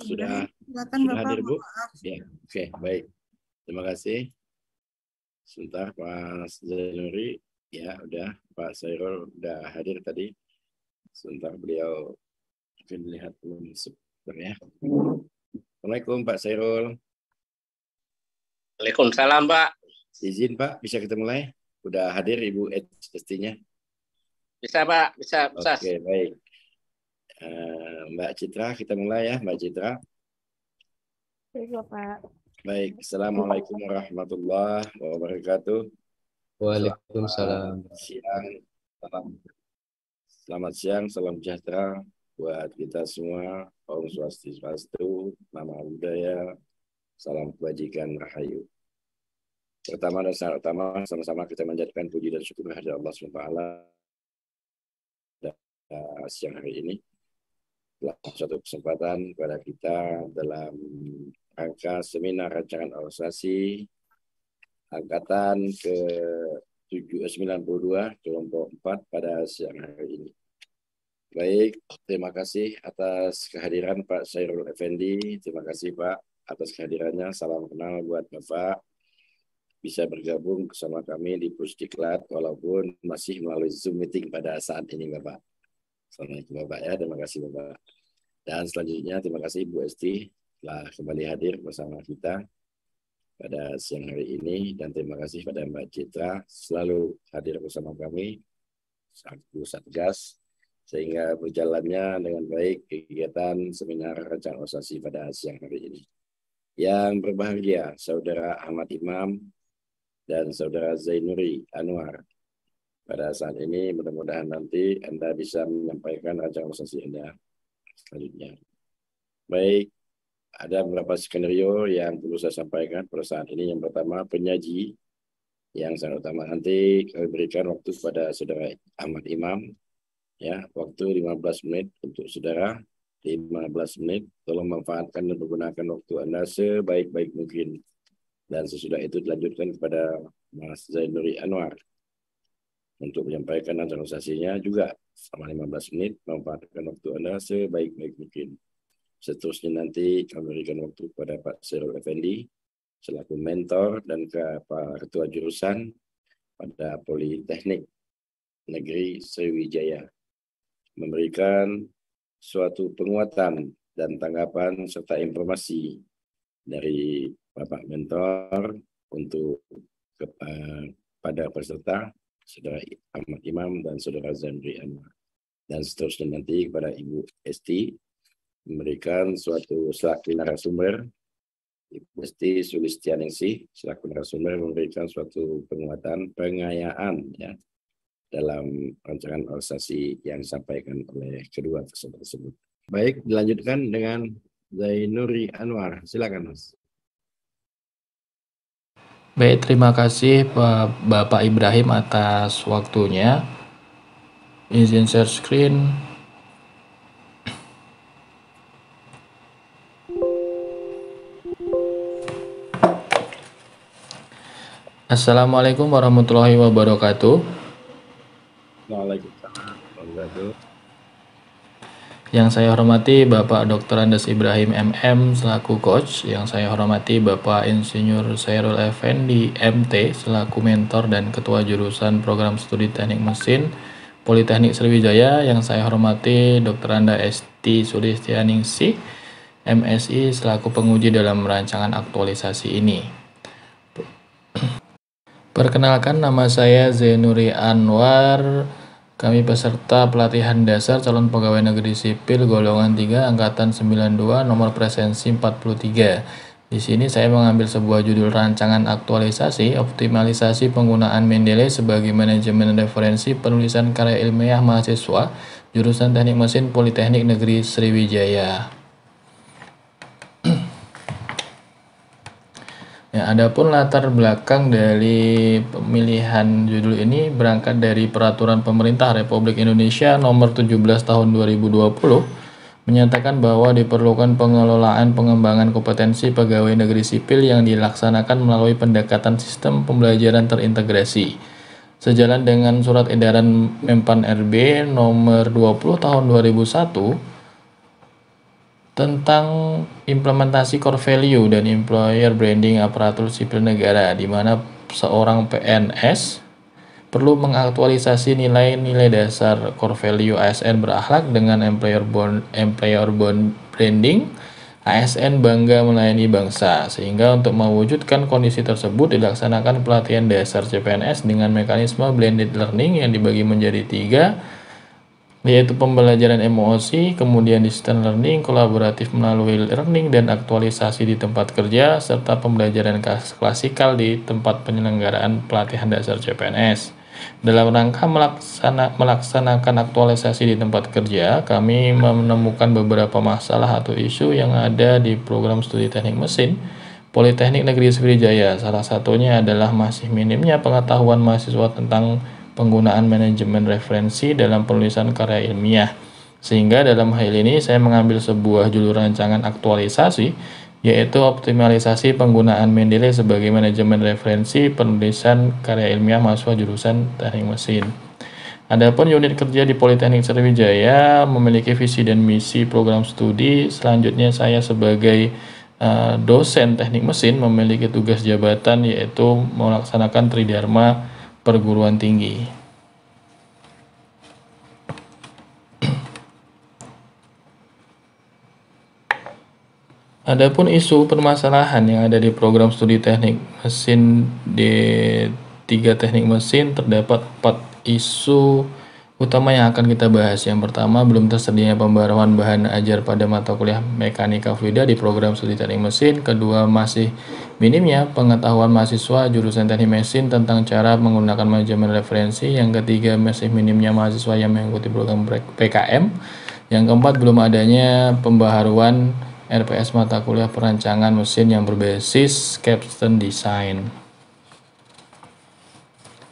Sudah Silakan Bapak. hadir, Bu? Maaf. Ya, oke, baik. Terima kasih. Sebentar, Pak Zainuri. Ya, udah. Pak Sairul udah hadir tadi. Sebentar, beliau mungkin lihat belum sebenarnya. Assalamualaikum, Pak Sairul. Waalaikumsalam, Pak. Izin, Pak, bisa kita mulai? Udah hadir Ibu ST-nya? Bisa, Pak. Bisa. Oke, baik. Mbak Citra, kita mulai ya, Mbak Citra. Baik, Bapak. Baik, Assalamualaikum warahmatullahi wabarakatuh. Waalaikumsalam. Selamat siang, salam sejahtera buat kita semua, Om Swastiastu, Nama Budaya, salam kebajikan, rahayu. Pertama dan saat utama, sama-sama kita menjadikan puji dan syukur kepada Allah SWT siang hari ini. Telah suatu kesempatan kepada kita dalam rangka seminar rancangan organisasi angkatan ke-92 kelompok 4 pada siang hari ini. Baik, terima kasih atas kehadiran Pak Sairul Effendi. Terima kasih Pak atas kehadirannya. Salam kenal buat Bapak. Bisa bergabung bersama kami di Pusdiklat walaupun masih melalui Zoom meeting pada saat ini Bapak. Assalamualaikum Bapak ya, terima kasih Bapak. Dan selanjutnya terima kasih Ibu Esti telah kembali hadir bersama kita pada siang hari ini, dan terima kasih pada Mbak Citra selalu hadir bersama kami satu Satgas sehingga berjalannya dengan baik kegiatan seminar rancangan organisasi pada siang hari ini. Yang berbahagia Saudara Ahmad Imam dan Saudara Zainuri Anwar, pada saat ini mudah-mudahan nanti Anda bisa menyampaikan rancangan organisasi Anda selanjutnya. Baik, ada beberapa skenario yang perlu saya sampaikan pada saat ini. Yang pertama, penyaji yang sangat utama nanti kami berikan waktu kepada Saudara Ahmad Imam, ya, waktu 15 menit untuk Saudara. 15 menit, tolong manfaatkan dan menggunakan waktu Anda sebaik-baik mungkin. Dan sesudah itu dilanjutkan kepada Mas Zainuri Anwar untuk menyampaikan rancangan organisasinya juga selama 15 menit, manfaatkan waktu Anda sebaik-baik mungkin. Seterusnya nanti kami berikan waktu kepada Pak Sairul Effendi selaku mentor dan Pak Ketua Jurusan pada Politeknik Negeri Sriwijaya memberikan suatu penguatan dan tanggapan serta informasi dari Bapak Mentor untuk pada peserta Saudara Ahmad Imam dan Saudara Zainuri Anwar. Dan seterusnya nanti kepada Ibu Esti memberikan suatu selaku narasumber, Ibu Esti Sulistianingsih selaku narasumber memberikan suatu penguatan pengayaan ya dalam rancangan organisasi yang disampaikan oleh kedua peserta tersebut. Baik, dilanjutkan dengan Zainuri Anwar. Silakan Mas. Baik, terima kasih Bapak Ibrahim atas waktunya. Izin share screen. Assalamualaikum warahmatullahi wabarakatuh. Waalaikumsalam warahmatullahi. Yang saya hormati Bapak Dr. Andes Ibrahim MM selaku coach, yang saya hormati Bapak Insinyur Sairul Effendi MT selaku mentor dan ketua jurusan program studi teknik mesin Politeknik Sriwijaya, yang saya hormati Dr. Anda Esti Sulistianingsih MSI selaku penguji dalam rancangan aktualisasi ini. Perkenalkan, nama saya Zainuri Anwar. Kami peserta pelatihan dasar calon pegawai negeri sipil golongan 3 angkatan 92 nomor presensi 43. Di sini saya mengambil sebuah judul rancangan aktualisasi optimalisasi penggunaan Mendeley sebagai manajemen referensi penulisan karya ilmiah mahasiswa jurusan Teknik Mesin Politeknik Negeri Sriwijaya. Ya, adapun latar belakang dari pemilihan judul ini berangkat dari Peraturan Pemerintah Republik Indonesia Nomor 17 Tahun 2020 menyatakan bahwa diperlukan pengelolaan pengembangan kompetensi pegawai negeri sipil yang dilaksanakan melalui pendekatan sistem pembelajaran terintegrasi. Sejalan dengan Surat Edaran Menpan RB Nomor 20 Tahun 2001 tentang implementasi core value dan employer branding aparatur sipil negara, di mana seorang PNS perlu mengaktualisasi nilai-nilai dasar core value ASN berakhlak dengan employer branding ASN bangga melayani bangsa, sehingga untuk mewujudkan kondisi tersebut dilaksanakan pelatihan dasar CPNS dengan mekanisme blended learning yang dibagi menjadi 3, yaitu pembelajaran emosi, kemudian distance learning, kolaboratif melalui learning dan aktualisasi di tempat kerja, serta pembelajaran klasikal di tempat penyelenggaraan pelatihan dasar CPNS. Dalam rangka melaksanakan aktualisasi di tempat kerja, kami menemukan beberapa masalah atau isu yang ada di program studi teknik mesin Politeknik Negeri Sriwijaya. Salah satunya adalah masih minimnya pengetahuan mahasiswa tentang penggunaan manajemen referensi dalam penulisan karya ilmiah. Sehingga dalam hal ini saya mengambil sebuah judul rancangan aktualisasi, yaitu optimalisasi penggunaan Mendeley sebagai manajemen referensi penulisan karya ilmiah mahasiswa jurusan teknik mesin. Adapun unit kerja di Politeknik Sriwijaya memiliki visi dan misi program studi. Selanjutnya saya sebagai dosen teknik mesin memiliki tugas jabatan, yaitu melaksanakan tridharma perguruan tinggi. Adapun isu permasalahan yang ada di program studi teknik mesin D3 teknik mesin, terdapat 4 isu utama yang akan kita bahas. Yang pertama, belum tersedianya pembaruan bahan ajar pada mata kuliah mekanika fluida di program studi teknik mesin. Kedua, masih minimnya pengetahuan mahasiswa jurusan teknik mesin tentang cara menggunakan manajemen referensi. Yang ketiga, masih minimnya mahasiswa yang mengikuti program PKM. Yang keempat, belum adanya pembaharuan RPS mata kuliah perancangan mesin yang berbasis capstone design.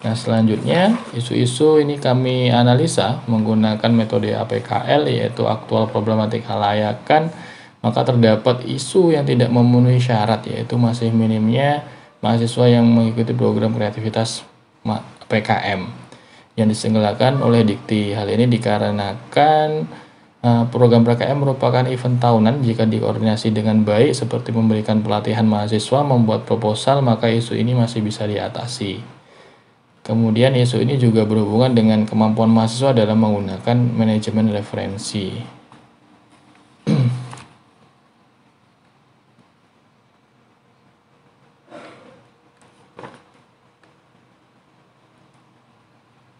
Nah, selanjutnya isu-isu ini kami analisa menggunakan metode APKL, yaitu aktual problematik kelayakan. Maka terdapat isu yang tidak memenuhi syarat, yaitu masih minimnya mahasiswa yang mengikuti program kreativitas PKM yang diselenggarakan oleh Dikti. Hal ini dikarenakan program PKM merupakan event tahunan. Jika dikoordinasi dengan baik seperti memberikan pelatihan mahasiswa membuat proposal, maka isu ini masih bisa diatasi. Kemudian isu ini juga berhubungan dengan kemampuan mahasiswa dalam menggunakan manajemen referensi.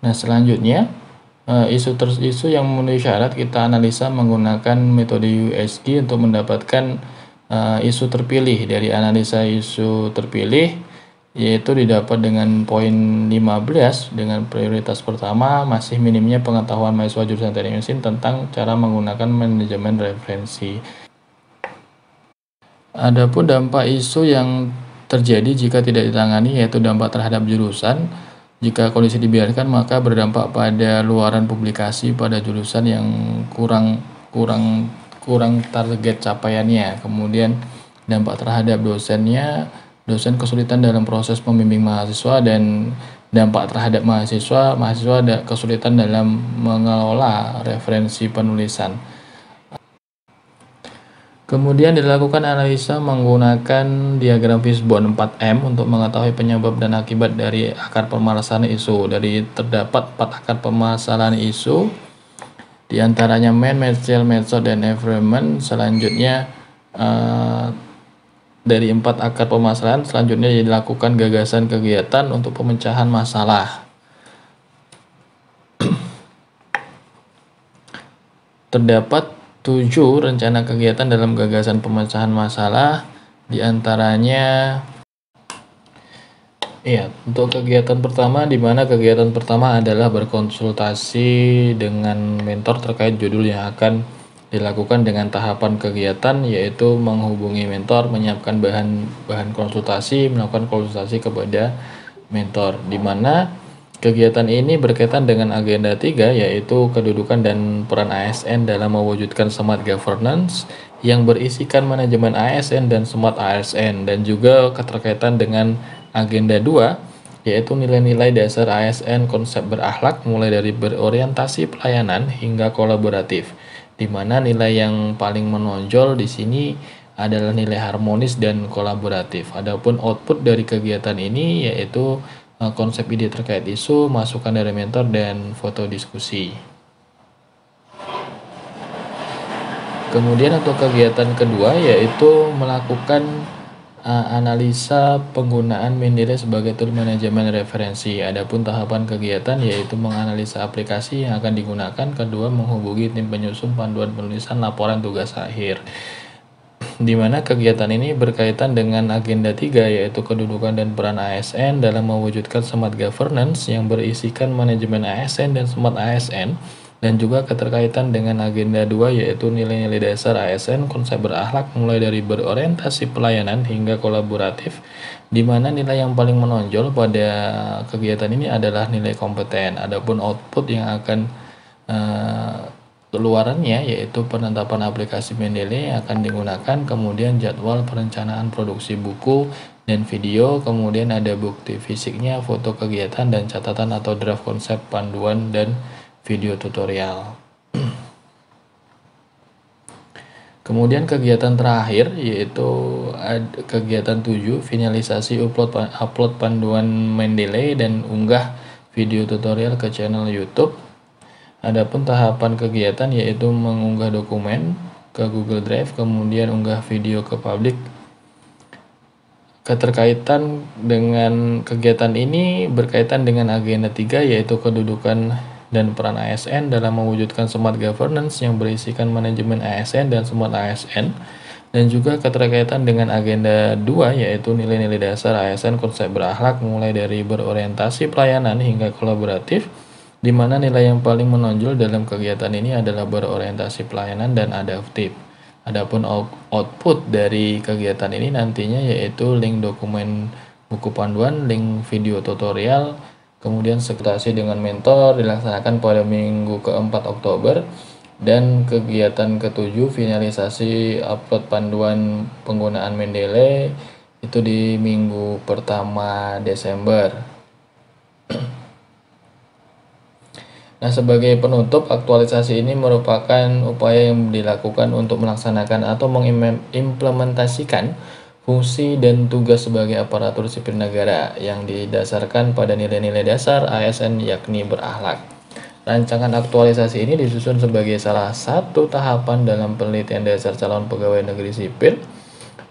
Nah, selanjutnya isu yang memenuhi syarat kita analisa menggunakan metode USG untuk mendapatkan isu terpilih. Dari analisa isu terpilih, yaitu didapat dengan poin 15 dengan prioritas pertama, masih minimnya pengetahuan mahasiswa jurusan teknik mesin tentang cara menggunakan manajemen referensi. Adapun dampak isu yang terjadi jika tidak ditangani, yaitu dampak terhadap jurusan. Jika kondisi dibiarkan, maka berdampak pada luaran publikasi pada jurusan yang kurang target capaiannya. Kemudian dampak terhadap dosennya, dosen kesulitan dalam proses membimbing mahasiswa, dan dampak terhadap mahasiswa ada kesulitan dalam mengelola referensi penulisan. Kemudian dilakukan analisa menggunakan diagram fishbone 4M untuk mengetahui penyebab dan akibat dari akar permasalahan isu. Dari terdapat 4 akar permasalahan isu, diantaranya man, material, method, dan environment. Selanjutnya dari 4 akar permasalahan, selanjutnya dilakukan gagasan kegiatan untuk pemecahan masalah. Terdapat 7 rencana kegiatan dalam gagasan pemecahan masalah, diantaranya untuk kegiatan pertama, di mana kegiatan pertama adalah berkonsultasi dengan mentor terkait judul yang akan dilakukan dengan tahapan kegiatan, yaitu menghubungi mentor, menyiapkan bahan konsultasi, melakukan konsultasi kepada mentor, di mana kegiatan ini berkaitan dengan agenda 3, yaitu kedudukan dan peran ASN dalam mewujudkan smart governance yang berisikan manajemen ASN dan smart ASN, dan juga keterkaitan dengan agenda 2, yaitu nilai-nilai dasar ASN konsep berakhlak mulai dari berorientasi pelayanan hingga kolaboratif. di mana nilai yang paling menonjol di sini adalah nilai harmonis dan kolaboratif. Adapun output dari kegiatan ini yaitu konsep ide terkait isu, masukan dari mentor, dan foto diskusi. Kemudian untuk kegiatan kedua yaitu melakukan analisa penggunaan Mendeley sebagai tool manajemen referensi. Adapun tahapan kegiatan yaitu menganalisa aplikasi yang akan digunakan. Kedua, menghubungi tim penyusun panduan penulisan laporan tugas akhir. Di mana kegiatan ini berkaitan dengan agenda 3 yaitu kedudukan dan peran ASN dalam mewujudkan smart governance yang berisikan manajemen ASN dan smart ASN, dan juga keterkaitan dengan agenda 2 yaitu nilai-nilai dasar ASN, konsep berakhlak mulai dari berorientasi pelayanan hingga kolaboratif, di mana nilai yang paling menonjol pada kegiatan ini adalah nilai kompeten. Adapun output yang akan keluarannya yaitu penetapan aplikasi Mendeley yang akan digunakan, kemudian jadwal perencanaan produksi buku dan video, kemudian ada bukti fisiknya, foto kegiatan, dan catatan atau draft konsep panduan dan video tutorial. Kemudian kegiatan terakhir yaitu kegiatan 7, finalisasi upload panduan Mendeley dan unggah video tutorial ke channel YouTube. Adapun tahapan kegiatan yaitu mengunggah dokumen ke Google Drive, kemudian unggah video ke publik. Keterkaitan dengan kegiatan ini berkaitan dengan agenda 3 yaitu kedudukan dan peran ASN dalam mewujudkan smart governance yang berisikan manajemen ASN dan smart ASN, dan juga keterkaitan dengan agenda 2 yaitu nilai-nilai dasar ASN, konsep berakhlak mulai dari berorientasi pelayanan hingga kolaboratif, di mana nilai yang paling menonjol dalam kegiatan ini adalah berorientasi pelayanan dan adaptif. Adapun output dari kegiatan ini nantinya yaitu link dokumen buku panduan, link video tutorial, kemudian sekretasi dengan mentor dilaksanakan pada minggu ke-4 Oktober, dan kegiatan ke-7 finalisasi upload panduan penggunaan Mendeley itu di minggu pertama Desember. Nah, sebagai penutup, aktualisasi ini merupakan upaya yang dilakukan untuk melaksanakan atau mengimplementasikan fungsi dan tugas sebagai aparatur sipil negara yang didasarkan pada nilai-nilai dasar ASN yakni berakhlak. Rancangan aktualisasi ini disusun sebagai salah satu tahapan dalam penelitian dasar calon pegawai negeri sipil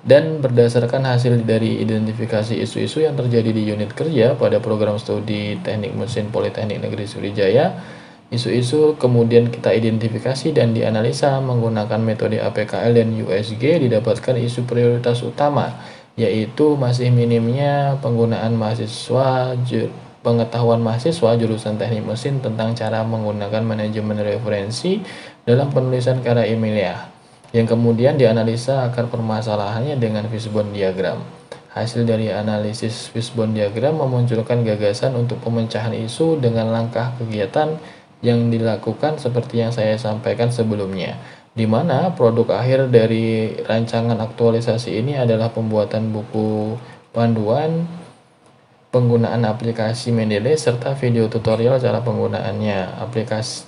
dan berdasarkan hasil dari identifikasi isu-isu yang terjadi di unit kerja pada program studi Teknik Mesin Politeknik Negeri Sriwijaya. Isu-isu kemudian kita identifikasi dan dianalisa menggunakan metode APKL dan USG. Didapatkan isu prioritas utama yaitu masih minimnya penggunaan pengetahuan mahasiswa jurusan teknik mesin tentang cara menggunakan manajemen referensi dalam penulisan karya ilmiah, yang kemudian dianalisa akar permasalahannya dengan fishbone diagram. Hasil dari analisis fishbone diagram memunculkan gagasan untuk pemecahan isu dengan langkah kegiatan yang dilakukan seperti yang saya sampaikan sebelumnya, di mana produk akhir dari rancangan aktualisasi ini adalah pembuatan buku panduan penggunaan aplikasi Mendeley serta video tutorial cara penggunaannya. Aplikasi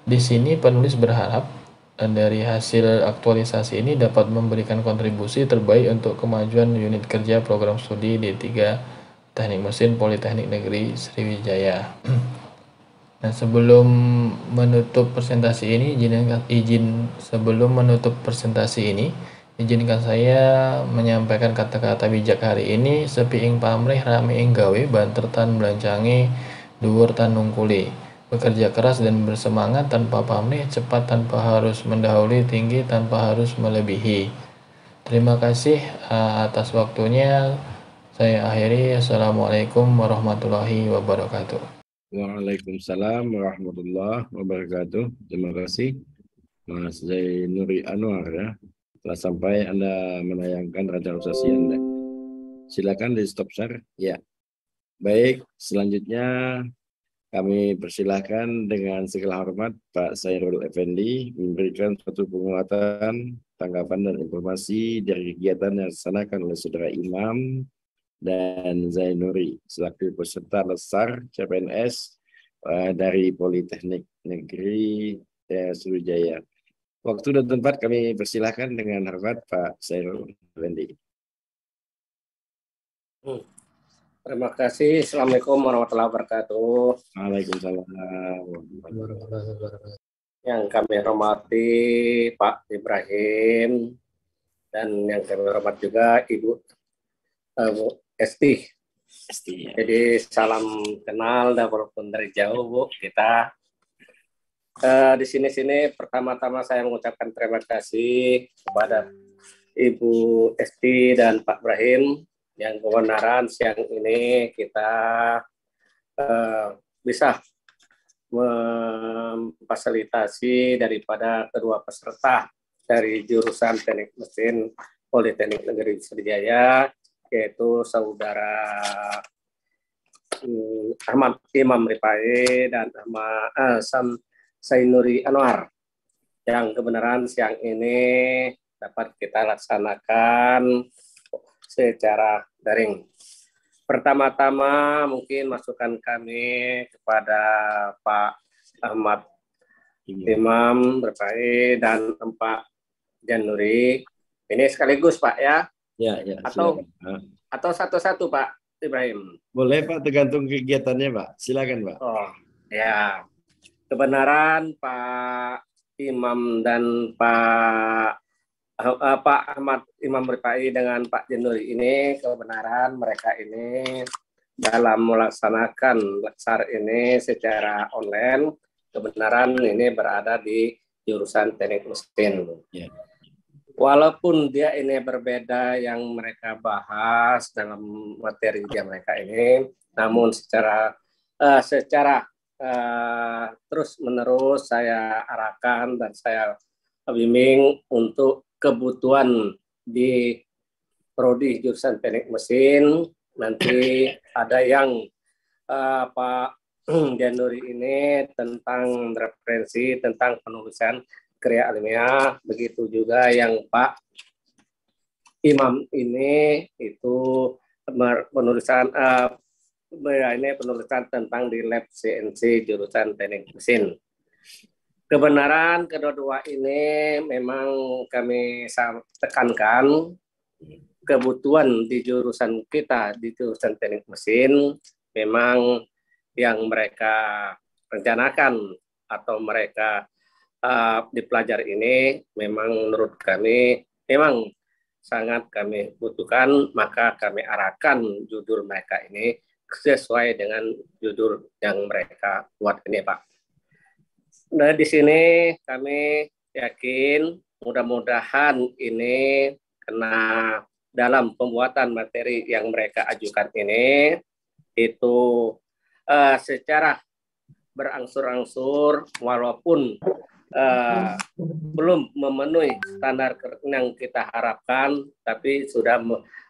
di sini penulis berharap dari hasil aktualisasi ini dapat memberikan kontribusi terbaik untuk kemajuan unit kerja program studi D3 Teknik Mesin Politeknik Negeri Sriwijaya. Nah, sebelum menutup presentasi ini, izinkan saya menyampaikan kata-kata bijak hari ini. Sepi ing pamrih rame ing gawe, banter tan belancange dhuwur tan nungkuli. Bekerja keras dan bersemangat tanpa pamrih, cepat tanpa harus mendahului, tinggi tanpa harus melebihi. Terima kasih atas waktunya. Saya akhiri. Assalamualaikum warahmatullahi wabarakatuh. Waalaikumsalam warahmatullahi wabarakatuh. Terima kasih Mas Zainuri Anwar ya. Telah sampai Anda menayangkan realisasi Anda. Silakan di stop share. Ya. Baik, selanjutnya kami persilahkan dengan segala hormat Pak Sairul Effendi memberikan suatu penguatan, tanggapan dan informasi dari kegiatan yang dilaksanakan oleh Saudara Imam dan Zainuri selaku peserta lesar CPNS dari Politeknik Negeri Sriwijaya. Waktu dan tempat kami persilahkan dengan hormat Pak Sairul Effendi. Terima kasih. Assalamualaikum warahmatullahi wabarakatuh. Waalaikumsalam. Yang kami hormati Pak Ibrahim dan yang kami hormat juga Ibu Esti. Jadi salam kenal dan walaupun dari jauh Bu, kita di sini pertama-tama saya mengucapkan terima kasih kepada Ibu Esti dan Pak Ibrahim yang kebenaran siang ini kita bisa memfasilitasi daripada kedua peserta dari jurusan Teknik Mesin Politeknik Negeri Sriwijaya, yaitu saudara Ahmad Imam Rifai dan Ahmad Zainuri Anwar, yang kebenaran siang ini dapat kita laksanakan secara daring. Pertama-tama mungkin masukan kami kepada Pak Ahmad Imam Rifai dan Pak Januri. Ini sekaligus Pak ya? Ya, Atau satu-satu Pak Ibrahim? Boleh Pak, tergantung kegiatannya Pak. Silakan Pak. Oh ya, kebenaran Pak Imam dan Pak Ahmad Imam Rifai dengan Pak Januri ini, kebenaran mereka ini dalam melaksanakan laksar ini secara online, kebenaran ini berada di jurusan Teknik Mesin. Ya. Walaupun dia ini berbeda yang mereka bahas dalam materi dia mereka ini, namun secara terus menerus saya arahkan dan saya bimbing untuk kebutuhan di prodi jurusan Teknik Mesin. Nanti ada yang Pak Januri ini tentang referensi tentang penulisan karya ilmiah, begitu juga yang Pak Imam ini itu penulisan penulisan tentang di lab CNC jurusan Teknik Mesin. Kebenaran kedua-dua ini memang kami tekankan kebutuhan di jurusan kita, di jurusan Teknik Mesin, memang yang mereka rencanakan atau mereka dipelajari ini memang menurut kami memang sangat kami butuhkan, maka kami arahkan judul mereka ini sesuai dengan judul yang mereka buat ini Pak. Nah, di sini kami yakin mudah-mudahan ini karena dalam pembuatan materi yang mereka ajukan ini itu secara berangsur-angsur walaupun belum memenuhi standar yang kita harapkan, tapi sudah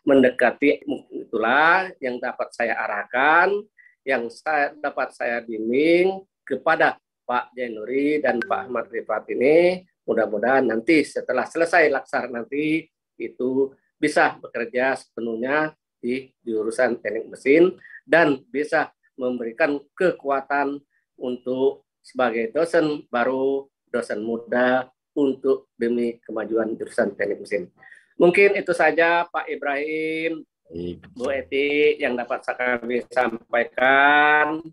mendekati. Itulah yang dapat saya arahkan, yang dapat saya bimbing kepada Pak Januri dan Pak Ahmad Rifat ini. Mudah-mudahan nanti setelah selesai laksar nanti itu bisa bekerja sepenuhnya di jurusan Teknik Mesin dan bisa memberikan kekuatan untuk sebagai dosen baru, dosen muda untuk demi kemajuan jurusan Teknik Mesin. Mungkin itu saja Pak Ibrahim, Bu Eti yang dapat kami sampaikan.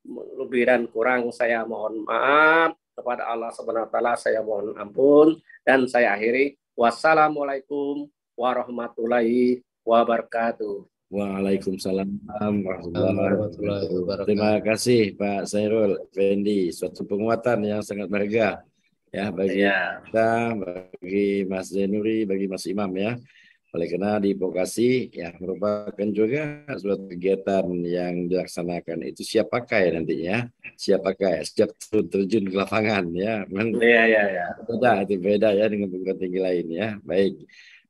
Lebih dan kurang saya mohon maaf, kepada Allah Subhanahu wa taala saya mohon ampun, dan saya akhiri. Wassalamualaikum warahmatullahi wabarakatuh. Waalaikumsalam warahmatullahi wabarakatuh. Terima kasih Pak Sairul Effendi, suatu penguatan yang sangat berharga ya bagi kita, bagi Mas Zainuri, bagi Mas Imam ya. Oleh karena di vokasi ya merupakan juga suatu kegiatan yang dilaksanakan itu siap pakai nantinya, siap pakai, siap terjun ke lapangan ya. Beda ya dengan perguruan tinggi lain ya. Baik.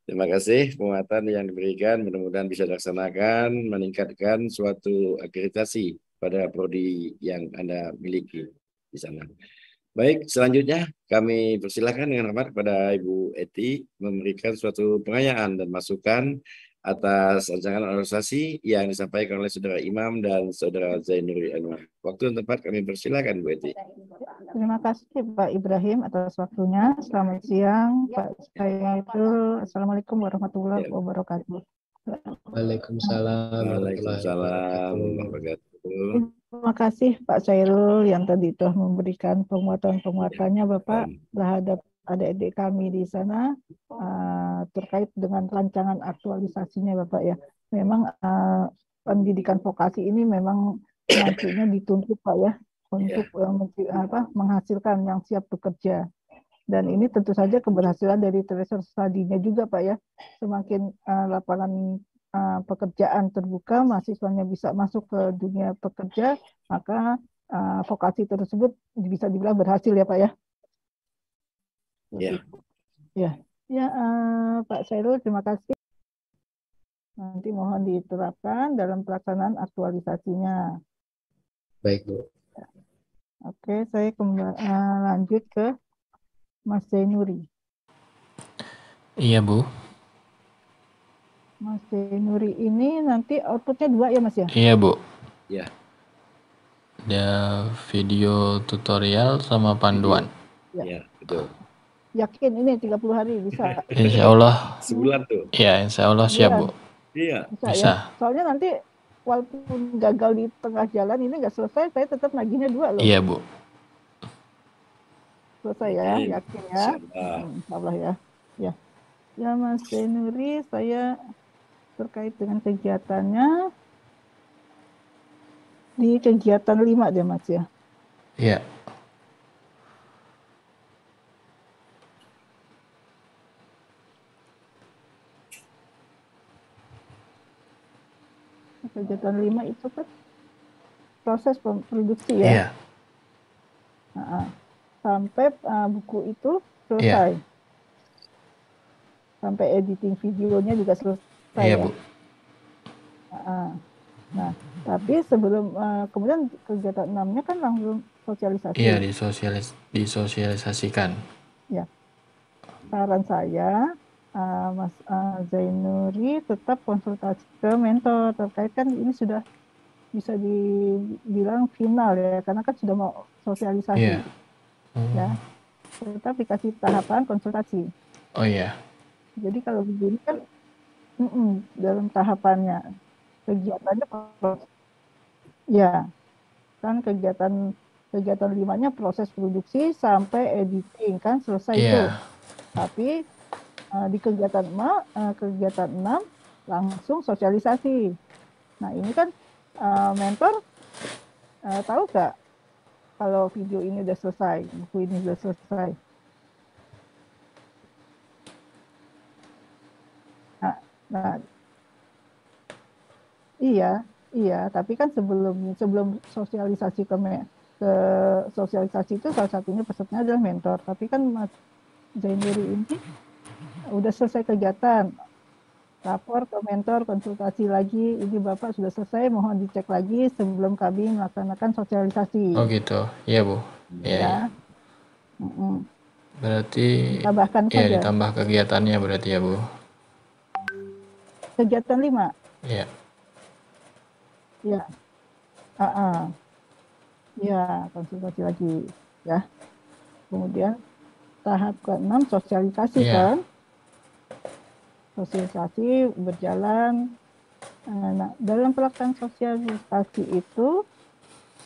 Terima kasih penguatan yang diberikan, mudah-mudahan bisa dilaksanakan, meningkatkan suatu akreditasi pada prodi yang Anda miliki di sana. Baik, selanjutnya kami persilahkan dengan hormat kepada Ibu Eti memberikan suatu pengayaan dan masukan atas rancangan organisasi yang disampaikan oleh Saudara Imam dan Saudara Zainuri Anwar. Waktu dan tempat kami persilakan, Bu Eti. Terima kasih Pak Ibrahim atas waktunya. Selamat siang Pak Saiful. Assalamualaikum warahmatullahi wabarakatuh. Waalaikumsalam warahmatullahi Waalaikumsalam wabarakatuh. warahmatullahi. Terima kasih Pak Sairul yang tadi telah memberikan penguatan-penguatannya Bapak terhadap adik-adik kami di sana terkait dengan rancangan aktualisasinya Bapak ya. Memang pendidikan vokasi ini memang nantinya dituntut Pak ya untuk menghasilkan yang siap bekerja. Dan ini tentu saja keberhasilan dari Treasure Study-nya juga Pak ya. Semakin lapangan pekerjaan terbuka, mahasiswanya bisa masuk ke dunia pekerja, maka vokasi tersebut bisa dibilang berhasil ya Pak ya. Ya, Pak Sairul, terima kasih. Nanti mohon diterapkan dalam pelaksanaan aktualisasinya. Baik, Bu. Oke, saya lanjut ke Mas Zainuri. Iya, Bu. Mas Zainuri ini nanti outputnya 2 ya Mas ya? Iya, Bu. Ya. Ada video tutorial sama panduan. Ya, betul. Yakin ini 30 hari bisa? Insya Allah. Sebulan tuh. Ya, insya Allah siap, Bu. Iya. Bisa. Ya? Soalnya nanti walaupun gagal di tengah jalan ini nggak selesai, saya tetap nagihnya 2 loh. Iya, Bu. Selesai ya, yakin ya. Insya Allah ya. Ya Mas Zainuri, saya terkait dengan kegiatannya di kegiatan 5 deh Mas ya. Iya. Kegiatan 5 itu kan proses produksi ya. Iya. Sampai buku itu selesai. Sampai editing videonya juga selesai. Iya, ya? Bu. Nah, tapi sebelum kemudian kegiatan 6-nya kan langsung sosialisasi. Iya, disosialisasikan. Ya. Saran saya, Mas Zainuri tetap konsultasi ke mentor terkait kan ini sudah bisa dibilang final ya, karena kan sudah mau sosialisasi. Iya. Ya, tetap dikasih tahapan konsultasi. Oh iya. Jadi kalau begini kan dalam tahapannya kegiatannya ya kan kegiatan 5-nya proses produksi sampai editing kan selesai itu. Tapi di kegiatan 6 langsung sosialisasi. Nah ini kan mentor tahu nggak kalau video ini udah selesai, buku ini udah selesai. Nah, iya, tapi kan sebelum sosialisasi ke sosialisasi itu salah satunya pesertanya adalah mentor. Tapi kan Mas Zainuri ini udah selesai kegiatan, lapor ke mentor, konsultasi lagi, ini Bapak sudah selesai, mohon dicek lagi sebelum kami melaksanakan sosialisasi. Oh gitu, iya Bu. Iya. Berarti tambahkan saja. Ditambah kegiatannya berarti ya Bu. Kegiatan 5. Iya. Ya. Ya, konsultasi lagi ya. Kemudian tahap ke-6 sosialisasi kan. Sosialisasi berjalan. Nah, dalam pelaksanaan sosialisasi itu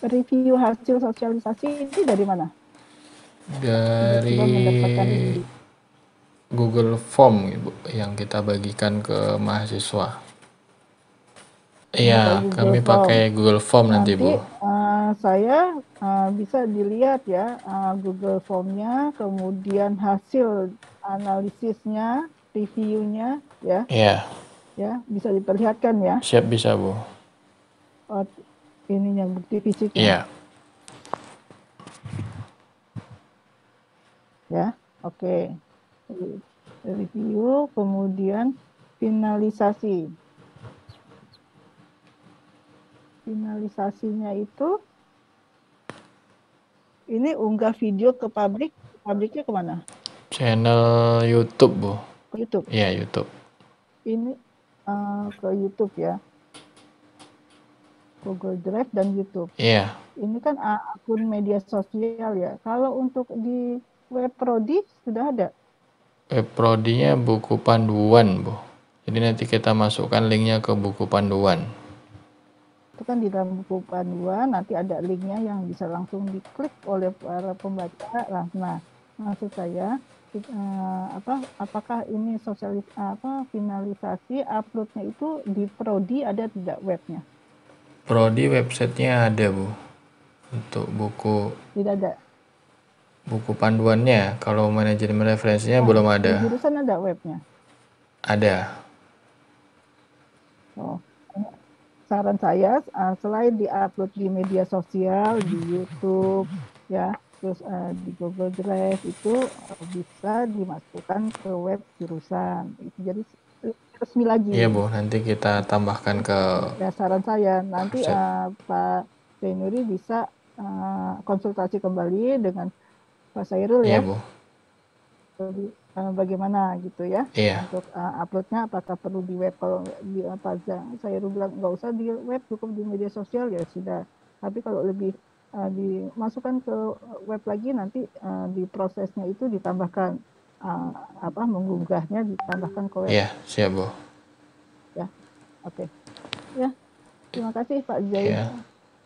review hasil sosialisasi itu dari mana? Dari Google Form Ibu yang kita bagikan ke mahasiswa. Iya, kami pakai Google Form nanti Bu. Saya bisa dilihat ya Google Form-nya, kemudian hasil analisisnya, reviewnya ya. Iya. Ya, bisa diperlihatkan ya. Siap, bisa Bu. Oh, ininya bukti fisiknya. Iya. Ya, oke. Review, kemudian finalisasi. Finalisasinya itu ini unggah video ke pabriknya kemana? Channel YouTube Bu. Ke YouTube. Iya, YouTube. Ini ke YouTube ya. Google Drive dan YouTube. Iya. Ini kan akun media sosial ya. Kalau untuk di web Prodi sudah ada? Web Prodinya buku panduan, Bu. Jadi nanti kita masukkan linknya ke buku panduan. Itu kan di dalam buku panduan nanti ada linknya yang bisa langsung diklik oleh para pembaca. Nah, maksud saya apakah ini finalisasi uploadnya itu di Prodi ada tidak webnya? Prodi websitenya ada, Bu. Untuk buku Tidak ada. Buku panduannya, kalau manajemen referensinya belum Di ada. jurusan ada webnya? Ada. Oh. Saran saya selain diupload di media sosial, di YouTube, ya, terus di Google Drive itu bisa dimasukkan ke web jurusan. Itu jadi resmi lagi. Iya, Bu, nanti kita tambahkan ke ya, saran saya nanti Pak Zainuri bisa konsultasi kembali dengan Pak Sairul Iya, ya. Bu. Jadi, bagaimana gitu ya. Iya. Untuk uploadnya apakah perlu di web? Kalau di saya bilang nggak usah di web, cukup di media sosial ya sudah. Tapi kalau lebih dimasukkan ke web lagi nanti di prosesnya itu ditambahkan mengunggahnya ditambahkan ke web. Iya, siap, Bu. Ya, oke. Ya, terima kasih Pak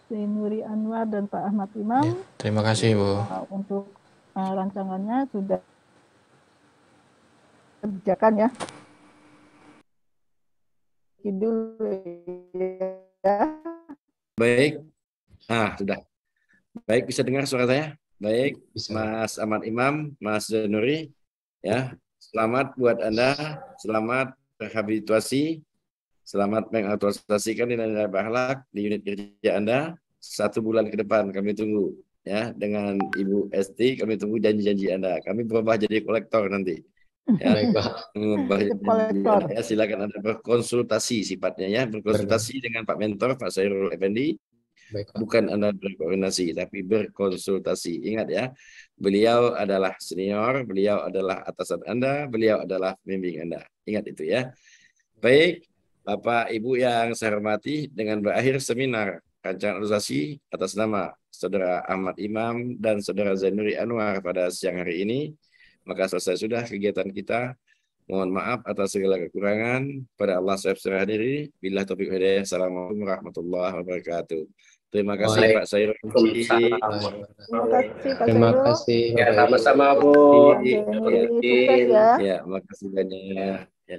Zainuri Anwar dan Pak Ahmad Imam. Ya, terima kasih, Bu. Untuk rancangannya sudah kerjakan ya. Dulu ya. Baik. Sudah. Baik, bisa dengar suara saya? Baik, bisa. Mas Ahmad Imam, Mas Zainuri, ya. Selamat buat Anda, selamat rehabilitasi, selamat mengaktualisasikan nilai-nilai berakhlak di unit kerja Anda. 1 bulan ke depan kami tunggu, ya, dengan Ibu Esti kami tunggu janji-janji Anda. Kami berubah jadi kolektor nanti. Ya, kolektor. Ya, silakan Anda berkonsultasi sifatnya ya, berkonsultasi dengan Pak Mentor, Pak Sairul Effendi. Bukan Anda berkoordinasi, tapi berkonsultasi. Ingat ya, beliau adalah senior, beliau adalah atasan Anda, beliau adalah pembimbing Anda. Ingat itu ya. Baik, Bapak Ibu yang saya hormati, dengan berakhir seminar rancangan organisasi atas nama Saudara Ahmad Imam dan Saudara Zainuri Anwar pada siang hari ini, maka selesai sudah kegiatan kita. Mohon maaf atas segala kekurangan. Pada Allah saya berserah diri. Bila taufiq hidayah. Assalamualaikum warahmatullahi wabarakatuh. Terima kasih Pak Sairul. Terima kasih Pak Ya, sama-sama Bu. Sukses ya. Ya, makasih banyak. Ya.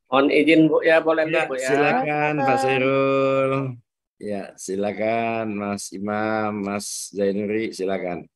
Mohon izin Bu ya, boleh Ya, Bu ya. silakan Pak Sairul. Ya, silakan Mas Imam, Mas Zainuri, silakan.